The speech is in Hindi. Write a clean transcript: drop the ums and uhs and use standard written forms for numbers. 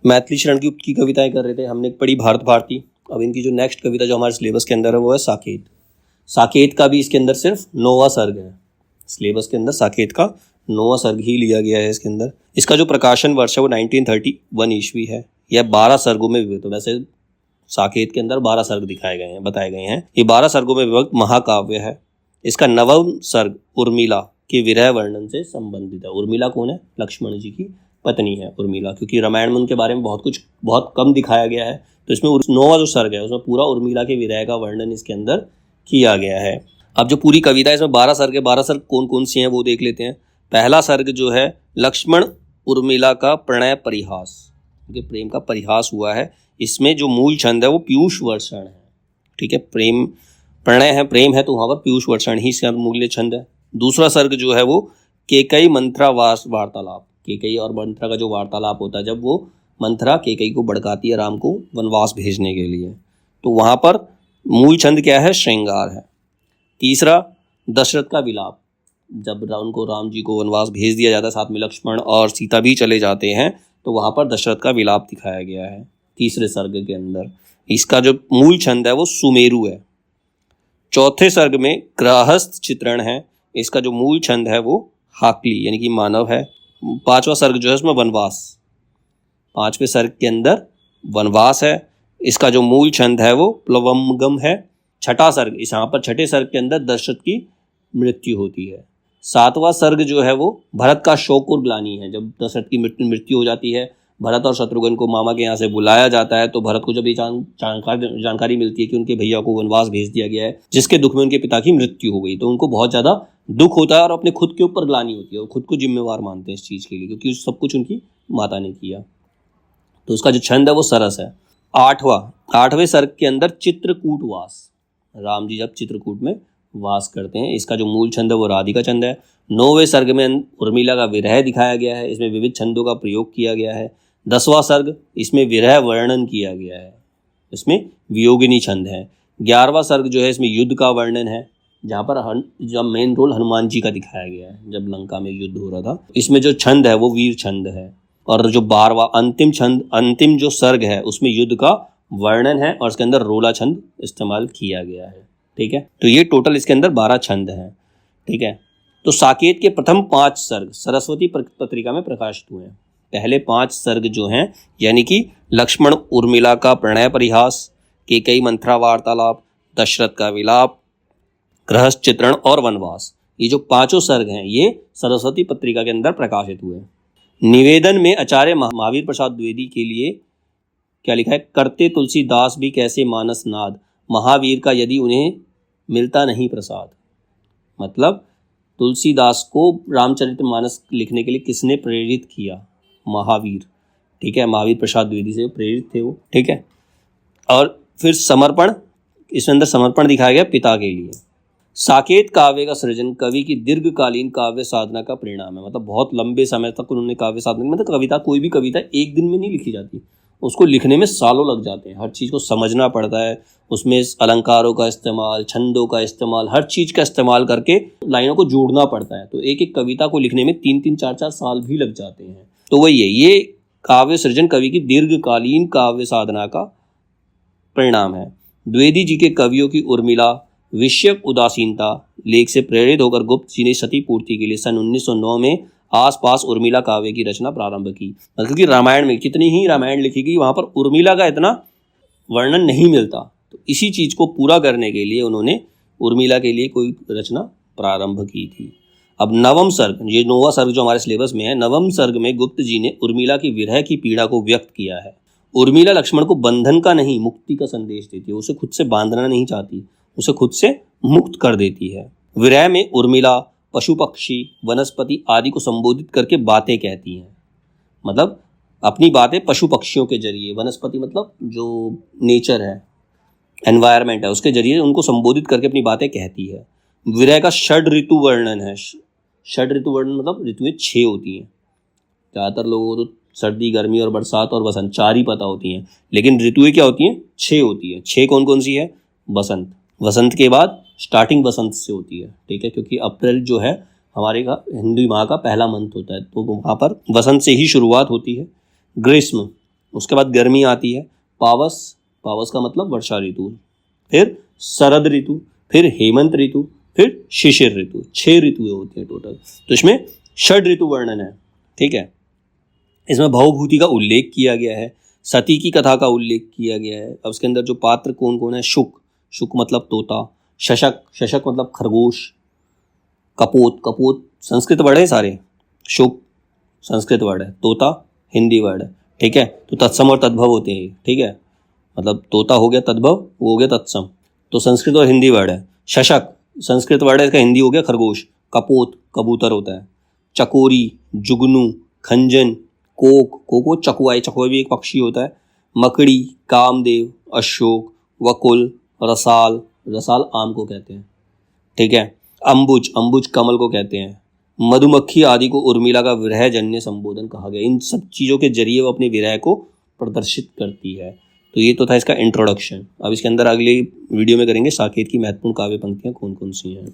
मैथिली शरण गुप्त की कविताएं कर रहे थे, हमने पढ़ी भारत भारती। अब इनकी जो नेक्स्ट कविता जो हमारे सिलेबस के अंदर है वो है साकेत। साकेत का भी इसके अंदर सिर्फ 9वां सर्ग है। सिलेबस के अंदर साकेत का 9वां सर्ग ही लिया गया है इसके अंदर। इसका जो प्रकाशन वर्ष है वो 1931 ईस्वी है। यह 12 सर्गों में विभक्त। वैसे साकेत के अंदर 12 सर्ग दिखाए गए हैं, बताए गए हैं। ये 12 सर्गों में विभक्त महाकाव्य है। इसका 9वां सर्ग उर्मिला के विरह वर्णन से संबंधित है। उर्मिला कौन है? लक्ष्मण जी की पत्नी है उर्मिला, क्योंकि रामायण में उनके बारे में बहुत कम दिखाया गया है, तो इसमें 9वां जो सर्ग है उसमें पूरा उर्मिला के विरह का वर्णन इसके अंदर किया गया है। अब जो पूरी कविता है इसमें 12 सर्ग है। 12 सर्ग कौन कौन सी हैं वो देख लेते हैं। पहला सर्ग जो है लक्ष्मण उर्मिला का प्रणय परिहास, उनके प्रेम का परिहास हुआ है। इसमें जो मूल छंद है वो पीयूष वर्षण है। ठीक है, प्रेम प्रणय है, प्रेम है, तो वहाँ पर पीयूष वर्षण ही इसका मूल्य छंद है। दूसरा सर्ग जो है वो केकई मंथरा वार्तालाप, केकई और मंथरा का जो वार्तालाप होता है जब वो मंथरा केकई को भड़काती है राम को वनवास भेजने के लिए, तो वहाँ पर मूल छंद क्या है? श्रृंगार है। तीसरा दशरथ का विलाप, जब उनको राम जी को वनवास भेज दिया जाता है, साथ में लक्ष्मण और सीता भी चले जाते हैं, तो वहाँ पर दशरथ का विलाप दिखाया गया है तीसरे सर्ग के अंदर। इसका जो मूल छंद है वो सुमेरु है। चौथे सर्ग में गृहस्थ चित्रण है। इसका जो मूल छंद है वो हाकली यानी कि मानव है। पांचवा सर्ग जो है उसमें वनवास, पांचवें सर्ग के अंदर वनवास है। इसका जो मूल छंद है वो प्लवमगम है। छठा सर्ग, इस यहाँ पर छठे सर्ग के अंदर दशरथ की मृत्यु होती है। सातवां सर्ग जो है वो भरत का शोक और ग्लानि है। जब दशरथ की मृत्यु हो जाती है, भरत और शत्रुघ्न को मामा के यहाँ से बुलाया जाता है, तो भरत को जब ये जानकारी मिलती है कि उनके भैया को वनवास भेज दिया गया है, जिसके दुख में उनके पिता की मृत्यु हो गई, तो उनको बहुत ज़्यादा दुख होता है और अपने खुद के ऊपर ग्लानि होती है और खुद को जिम्मेवार मानते हैं इस चीज़ के लिए, क्योंकि सब कुछ उनकी माता ने किया। तो उसका जो छंद है वो सरस है। आठवें सर्ग के अंदर चित्रकूट वास, राम जी जब चित्रकूट में वास करते हैं, इसका जो मूल छंद है वो राधिका छंद है। 9वें सर्ग में उर्मिला का विरह दिखाया गया है, इसमें विविध छंदों का प्रयोग किया गया है। 10वां सर्ग, इसमें विरह वर्णन किया गया है, इसमें वियोगिनी छंद है। 11वां सर्ग जो है इसमें युद्ध का वर्णन है, जहाँ पर जब मेन रोल हनुमान जी का दिखाया गया है जब लंका में युद्ध हो रहा था। इसमें जो छंद है वो वीर छंद है। और जो 12वां अंतिम छंद, अंतिम जो सर्ग है उसमें युद्ध का वर्णन है और इसके अंदर रोला छंद इस्तेमाल किया गया है। ठीक है, तो ये टोटल इसके अंदर 12 छंद हैं। ठीक है, तो साकेत के प्रथम 5 सर्ग सरस्वती पत्रिका में प्रकाशित हुए हैं। पहले 5 सर्ग जो हैं यानी कि लक्ष्मण उर्मिला का प्रणय परिहास, केकई मंथरा वार्तालाप, दशरथ का विलाप, गृहस्थ चित्रण और वनवास, ये जो 5 सर्ग हैं ये सरस्वती पत्रिका के अंदर प्रकाशित हुए। निवेदन में आचार्य महावीर प्रसाद द्विवेदी के लिए क्या लिखा है? करते तुलसीदास भी कैसे मानस नाद, महावीर का यदि उन्हें मिलता नहीं प्रसाद। मतलब तुलसीदास को रामचरितमानस लिखने के लिए किसने प्रेरित किया? महावीर। ठीक है, महावीर प्रसाद द्विवेदी से प्रेरित थे वो। ठीक है, और फिर समर्पण, इसके अंदर समर्पण दिखाया गया पिता के लिए। साकेत काव्य का सृजन कवि की दीर्घकालीन काव्य साधना का परिणाम है। मतलब बहुत लंबे समय तक उन्होंने काव्य साधना, मतलब कविता, कोई भी कविता एक दिन में नहीं लिखी जाती, उसको लिखने में सालों लग जाते हैं। हर चीज़ को समझना पड़ता है, उसमें अलंकारों का इस्तेमाल, छंदों का इस्तेमाल, हर चीज़ का इस्तेमाल करके लाइनों को जोड़ना पड़ता है। तो एक एक कविता को लिखने में 3-3, 4-4 साल भी लग जाते हैं। तो वही है, ये काव्य सृजन कवि की दीर्घकालीन काव्य साधना का परिणाम है। द्विवेदी जी के कवियों की उर्मिला विषयक उदासीनता लेख से प्रेरित होकर गुप्त जी ने सती पूर्ति के लिए सन 1909 में आसपास उर्मिला काव्य की रचना प्रारंभ की। मतलब कि रामायण में कितनी ही रामायण लिखी गई, वहाँ पर उर्मिला का इतना वर्णन नहीं मिलता, तो इसी चीज़ को पूरा करने के लिए उन्होंने उर्मिला के लिए कोई रचना प्रारंभ की थी। अब 9वां सर्ग, ये 9वां सर्ग जो हमारे सिलेबस में है, 9वें सर्ग में गुप्त जी ने उर्मिला की विरह की पीड़ा को व्यक्त किया है। उर्मिला लक्ष्मण को बंधन का नहीं मुक्ति का संदेश देती है। उसे खुद से बांधना नहीं चाहती, उसे खुद से मुक्त कर देती है। विरह में उर्मिला पशु पक्षी वनस्पति आदि को संबोधित करके बातें कहती हैं। मतलब अपनी बातें पशु पक्षियों के जरिए, वनस्पति मतलब जो नेचर है, एनवायरनमेंट है, उसके जरिए उनको संबोधित करके अपनी बातें कहती है। विरह का षड ऋतु वर्णन है। षड ऋतु वर्णन मतलब ऋतुएं 6 होती हैं। ज़्यादातर लोगों को तो सर्दी, गर्मी और बरसात और बसंत 4 ही पता होती हैं, लेकिन ऋतुएं क्या होती हैं? 6 होती हैं। 6 कौन कौन सी है? बसंत, वसंत के बाद स्टार्टिंग बसंत से होती है। ठीक है, क्योंकि अप्रैल जो है हमारे का हिंदू माह का पहला मंथ होता है, तो वहाँ पर बसंत से ही शुरुआत होती है। ग्रीष्म, उसके बाद गर्मी आती है, पावस, पावस का मतलब वर्षा ऋतु, फिर शरद ऋतु, फिर हेमंत ऋतु, फिर शिशिर ऋतु। 6 ऋतुएं होती हैं टोटल। तो इसमें षड ऋतु वर्णन है, ठीक है। इसमें भवभूति का उल्लेख किया गया है, सती की कथा का उल्लेख किया गया है। अब उसके अंदर जो पात्र कौन कौन है, शुक, शुक मतलब तोता, शशक, शशक मतलब खरगोश, कपोत, कपोत संस्कृत वर्ड है सारे, शुक संस्कृत वर्ड है, तोता हिंदी वर्ड है, ठीक है। तो तत्सम और तद्भव होते हैं, ठीक है, मतलब तोता हो गया तद्भव, वो हो गया तत्सम, तो संस्कृत और हिंदी वर्ड है। शशक संस्कृत वर्ड है, इसका हिंदी हो गया खरगोश। कपोत कबूतर होता है। चकोरी, जुगनू, खंजन, कोक, कोको चकुआ, चकुआ भी एक पक्षी होता है। मकड़ी, कामदेव, अशोक, वकुल, रसाल, रसाल आम को कहते हैं, ठीक है। अंबुज, अंबुज कमल को कहते हैं। मधुमक्खी आदि को उर्मिला का विरह जन्य संबोधन कहा गया। इन सब चीज़ों के जरिए वो अपने विरह को प्रदर्शित करती है। तो ये तो था इसका इंट्रोडक्शन। अब इसके अंदर अगली वीडियो में करेंगे साकेत की महत्वपूर्ण काव्य पंक्तियाँ कौन कौन सी हैं।